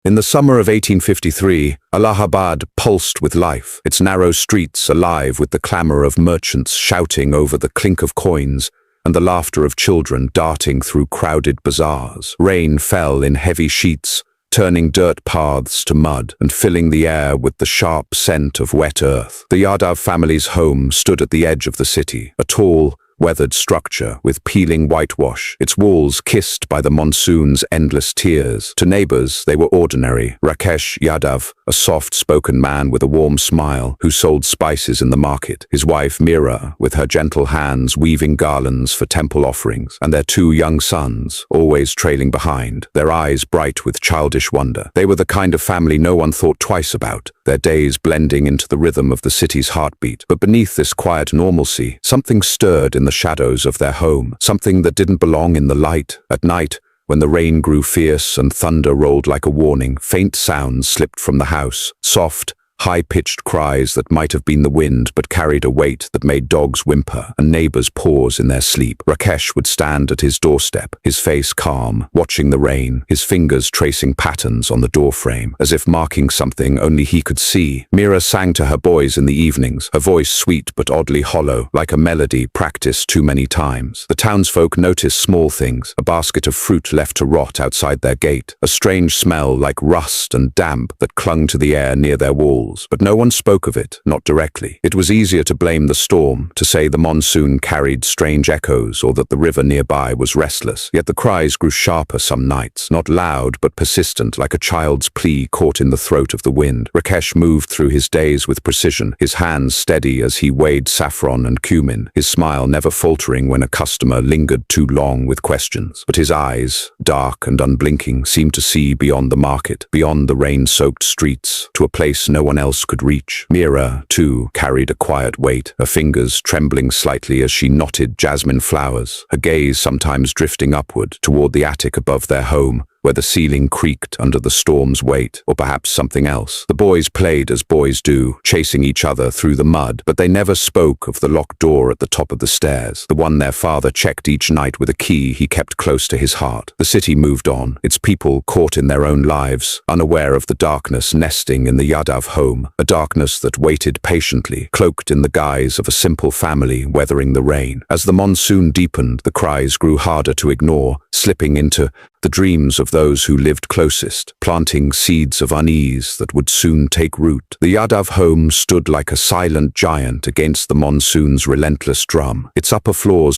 In the summer of 1853, Allahabad pulsed with life, its narrow streets alive with the clamor of merchants shouting over the clink of coins and the laughter of children darting through crowded bazaars. Rain fell in heavy sheets, turning dirt paths to mud and filling the air with the sharp scent of wet earth. The Yadav family's home stood at the edge of the city, a tall, weathered structure with peeling whitewash, its walls kissed by the monsoon's endless tears. To neighbors, they were ordinary. Rakesh Yadav, a soft-spoken man with a warm smile, who sold spices in the market. His wife Meera, with her gentle hands weaving garlands for temple offerings. And their two young sons, always trailing behind, their eyes bright with childish wonder. They were the kind of family no one thought twice about, their days blending into the rhythm of the city's heartbeat. But beneath this quiet normalcy, something stirred in the shadows of their home, something that didn't belong in the light. At night, when the rain grew fierce and thunder rolled like a warning, faint sounds slipped from the house, soft, high-pitched cries that might have been the wind but carried a weight that made dogs whimper and neighbors pause in their sleep. Rakesh would stand at his doorstep, his face calm, watching the rain, his fingers tracing patterns on the doorframe, as if marking something only he could see. Meera sang to her boys in the evenings, her voice sweet but oddly hollow, like a melody practiced too many times. The townsfolk noticed small things, a basket of fruit left to rot outside their gate, a strange smell like rust and damp that clung to the air near their walls. But no one spoke of it, not directly. It was easier to blame the storm, to say the monsoon carried strange echoes or that the river nearby was restless. Yet the cries grew sharper some nights, not loud but persistent, like a child's plea caught in the throat of the wind. Rakesh moved through his days with precision, his hands steady as he weighed saffron and cumin, his smile never faltering when a customer lingered too long with questions. But his eyes, dark and unblinking, seemed to see beyond the market, beyond the rain-soaked streets, to a place no one else could reach. Meera, too, carried a quiet weight, her fingers trembling slightly as she knotted jasmine flowers, her gaze sometimes drifting upward toward the attic above their home, where the ceiling creaked under the storm's weight, or perhaps something else. The boys played as boys do, chasing each other through the mud, but they never spoke of the locked door at the top of the stairs, the one their father checked each night with a key he kept close to his heart. The city moved on, its people caught in their own lives, unaware of the darkness nesting in the Yadav home, a darkness that waited patiently, cloaked in the guise of a simple family weathering the rain. As the monsoon deepened, the cries grew harder to ignore, slipping into the dreams of those who lived closest, planting seeds of unease that would soon take root. The Yadav home stood like a silent giant against the monsoon's relentless drum, its upper floors